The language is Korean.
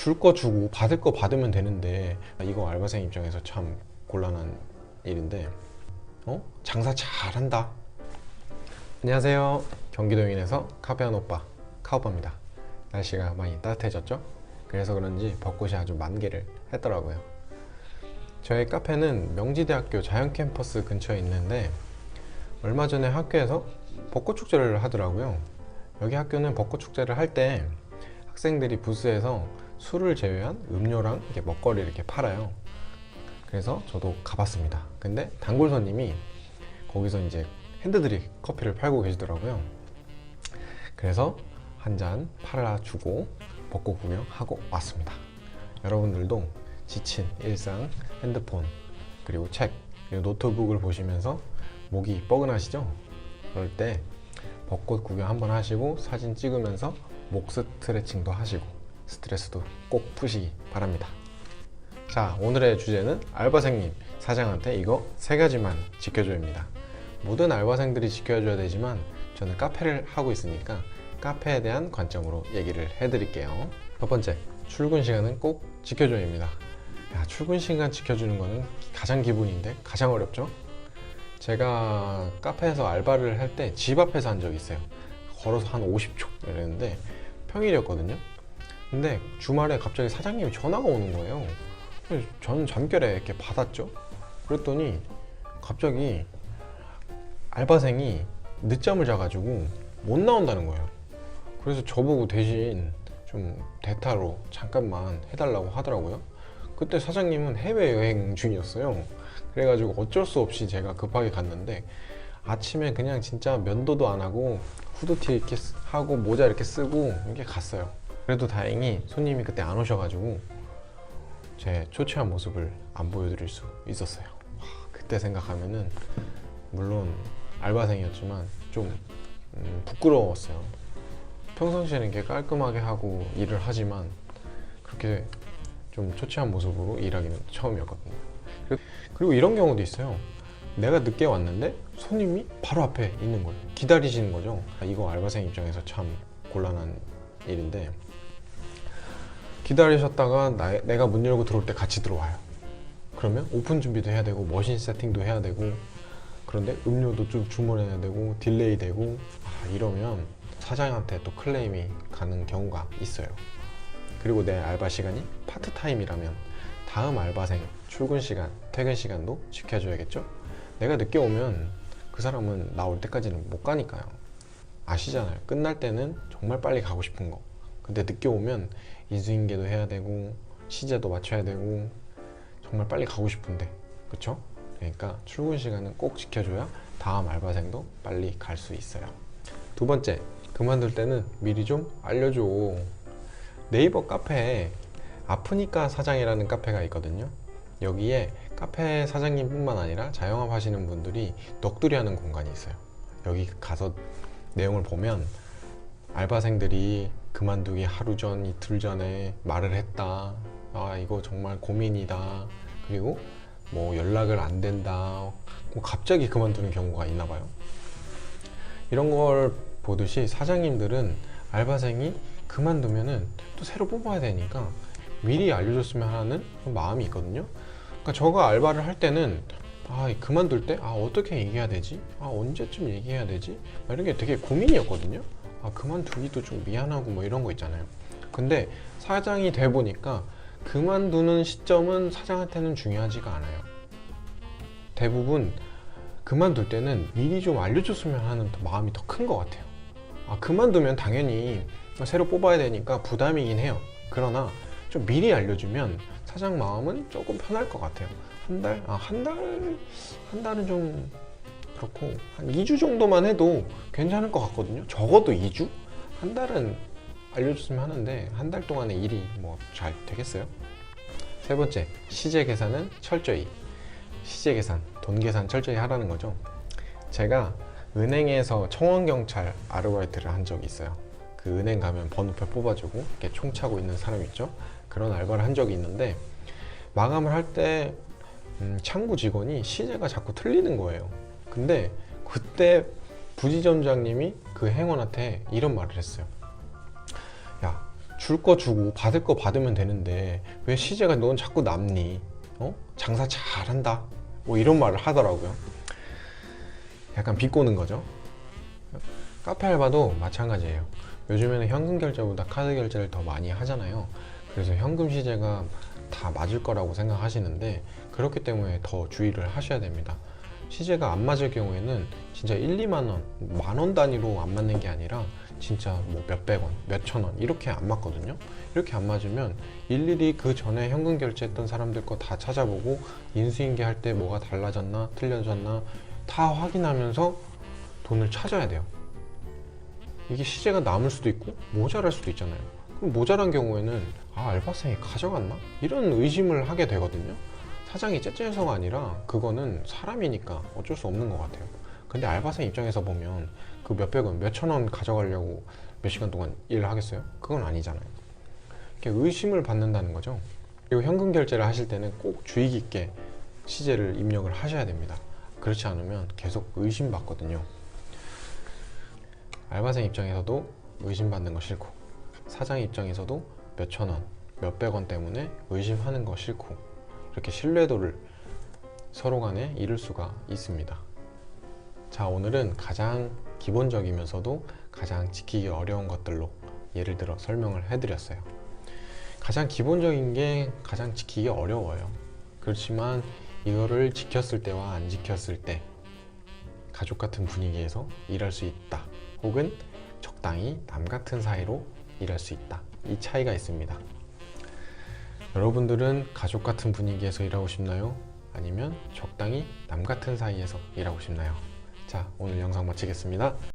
줄 거 주고 받을 거 받으면 되는데 이거 알바생 입장에서 참 곤란한 일인데 장사 잘한다. 안녕하세요. 경기도 용인에서 카페한 오빠 카오빠입니다. 날씨가 많이 따뜻해졌죠? 그래서 그런지 벚꽃이 아주 만개를 했더라고요. 저희 카페는 명지대학교 자연캠퍼스 근처에 있는데 얼마 전에 학교에서 벚꽃 축제를 하더라고요. 여기 학교는 벚꽃 축제를 할 때 학생들이 부스에서 술을 제외한 음료랑 이렇게 먹거리를 이렇게 팔아요. 그래서 저도 가봤습니다. 근데 단골 손님이 거기서 이제 핸드드립 커피를 팔고 계시더라고요. 그래서 한 잔 팔아주고 벚꽃 구경하고 왔습니다. 여러분들도 지친 일상, 핸드폰, 그리고 책, 그리고 노트북을 보시면서 목이 뻐근하시죠? 그럴 때 벚꽃 구경 한번 하시고 사진 찍으면서 목 스트레칭도 하시고 스트레스도 꼭 푸시기 바랍니다. 자, 오늘의 주제는 알바생님, 사장한테 이거 3가지만 지켜줘야입니다. 모든 알바생들이 지켜줘야 되지만 저는 카페를 하고 있으니까 카페에 대한 관점으로 얘기를 해드릴게요. 첫 번째, 출근 시간은 꼭 지켜줘야입니다. 출근 시간 지켜주는 거는 가장 기본인데 가장 어렵죠? 제가 카페에서 알바를 할 때 집 앞에서 한 적이 있어요. 걸어서 한 50초 이랬는데 평일이었거든요. 근데 주말에 갑자기 사장님이 전화가 오는 거예요. 저는 잠결에 이렇게 받았죠. 그랬더니 갑자기 알바생이 늦잠을 자가지고 못 나온다는 거예요. 그래서 저보고 대신 좀 대타로 잠깐만 해달라고 하더라고요. 그때 사장님은 해외여행 중이었어요. 그래가지고 어쩔 수 없이 제가 급하게 갔는데 아침에 그냥 진짜 면도도 안 하고 후드티 이렇게 하고 모자 이렇게 쓰고 이렇게 갔어요. 그래도 다행히 손님이 그때 안 오셔가지고 제 초췌한 모습을 안 보여드릴 수 있었어요. 그때 생각하면은 물론 알바생이었지만 좀 부끄러웠어요. 평상시에는 이렇게 깔끔하게 하고 일을 하지만 그렇게 좀 초췌한 모습으로 일하기는 처음이었거든요. 그리고 이런 경우도 있어요. 내가 늦게 왔는데 손님이 바로 앞에 있는 거예요. 기다리시는 거죠. 이거 알바생 입장에서 참 곤란한 일인데 기다리셨다가 내가 문 열고 들어올 때 같이 들어와요. 그러면 오픈 준비도 해야 되고 머신 세팅도 해야 되고 그런데 음료도 좀 주문해야 되고 딜레이 되고 이러면 사장한테 또 클레임이 가는 경우가 있어요. 그리고 내 알바 시간이 파트타임이라면 다음 알바생 출근 시간, 퇴근 시간도 지켜줘야겠죠? 내가 늦게 오면 그 사람은 나 올 때까지는 못 가니까요. 아시잖아요. 끝날 때는 정말 빨리 가고 싶은 거. 근데 늦게 오면 인수인계도 해야 되고 시제도 맞춰야 되고 정말 빨리 가고 싶은데, 그쵸? 그러니까 출근 시간은 꼭 지켜줘야 다음 알바생도 빨리 갈 수 있어요. 두 번째, 그만둘 때는 미리 좀 알려줘. 네이버 카페에 아프니까 사장이라는 카페가 있거든요. 여기에 카페 사장님뿐만 아니라 자영업 하시는 분들이 넋두리 하는 공간이 있어요. 여기 가서 내용을 보면 알바생들이 그만두기 하루 전, 이틀 전에 말을 했다. 이거 정말 고민이다. 그리고 뭐 연락을 안 된다. 뭐 갑자기 그만두는 경우가 있나 봐요. 이런 걸 보듯이 사장님들은 알바생이 그만두면은 또 새로 뽑아야 되니까 미리 알려줬으면 하는 마음이 있거든요. 그러니까 저가 알바를 할 때는 그만둘 때 어떻게 얘기해야 되지? 언제쯤 얘기해야 되지? 이런 게 되게 고민이었거든요. 그만두기도 좀 미안하고 뭐 이런 거 있잖아요. 근데 사장이 돼 보니까 그만두는 시점은 사장한테는 중요하지가 않아요. 대부분 그만둘 때는 미리 좀 알려줬으면 하는 마음이 더 큰 것 같아요. 그만두면 당연히 새로 뽑아야 되니까 부담이긴 해요. 그러나 좀 미리 알려주면 사장 마음은 조금 편할 것 같아요. 한 달? 한 달은 좀 그렇고 한 2주 정도만 해도 괜찮을 것 같거든요. 적어도 2주? 한 달은 알려줬으면 하는데 한 달 동안의 일이 뭐 잘 되겠어요? 세 번째, 시제 계산은 철저히. 시제 계산, 돈 계산 철저히 하라는 거죠. 제가 은행에서 청원경찰 아르바이트를 한 적이 있어요. 그 은행 가면 번호표 뽑아주고 이렇게 총 차고 있는 사람 있죠. 그런 알바를 한 적이 있는데 마감을 할 때 창구 직원이 시제가 자꾸 틀리는 거예요. 근데 그때 부지점장님이 그 행원한테 이런 말을 했어요. 야, 줄 거 주고 받을 거 받으면 되는데 왜 시제가 넌 자꾸 남니? 장사 잘한다. 뭐 이런 말을 하더라고요. 약간 비꼬는 거죠. 카페 알바도 마찬가지예요. 요즘에는 현금 결제보다 카드 결제를 더 많이 하잖아요. 그래서 현금 시제가 다 맞을 거라고 생각하시는데 그렇기 때문에 더 주의를 하셔야 됩니다. 시제가 안 맞을 경우에는 진짜 1, 2만 원, 만 원 단위로 안 맞는 게 아니라 진짜 뭐 몇백 원, 몇천 원 이렇게 안 맞거든요. 이렇게 안 맞으면 일일이 그 전에 현금 결제했던 사람들 거 다 찾아보고 인수인계 할 때 뭐가 달라졌나 틀려졌나 다 확인하면서 돈을 찾아야 돼요. 이게 시제가 남을 수도 있고 모자랄 수도 있잖아요. 그럼 모자란 경우에는 알바생이 가져갔나? 이런 의심을 하게 되거든요. 사장이 째째해서가 아니라 그거는 사람이니까 어쩔 수 없는 것 같아요. 근데 알바생 입장에서 보면 그 몇백 원, 몇천 원 가져가려고 몇 시간 동안 일을 하겠어요? 그건 아니잖아요. 이렇게 의심을 받는다는 거죠. 그리고 현금 결제를 하실 때는 꼭 주의 깊게 시제를 입력을 하셔야 됩니다. 그렇지 않으면 계속 의심받거든요. 알바생 입장에서도 의심받는 거 싫고 사장 입장에서도 몇천 원, 몇백 원 때문에 의심하는 거 싫고 이렇게 신뢰도를 서로 간에 잃을 수가 있습니다. 자, 오늘은 가장 기본적이면서도 가장 지키기 어려운 것들로 예를 들어 설명을 해드렸어요. 가장 기본적인 게 가장 지키기 어려워요. 그렇지만 이거를 지켰을 때와 안 지켰을 때 가족 같은 분위기에서 일할 수 있다. 혹은 적당히 남 같은 사이로 일할 수 있다. 이 차이가 있습니다. 여러분들은 가족 같은 분위기에서 일하고 싶나요? 아니면 적당히 남 같은 사이에서 일하고 싶나요? 자, 오늘 영상 마치겠습니다.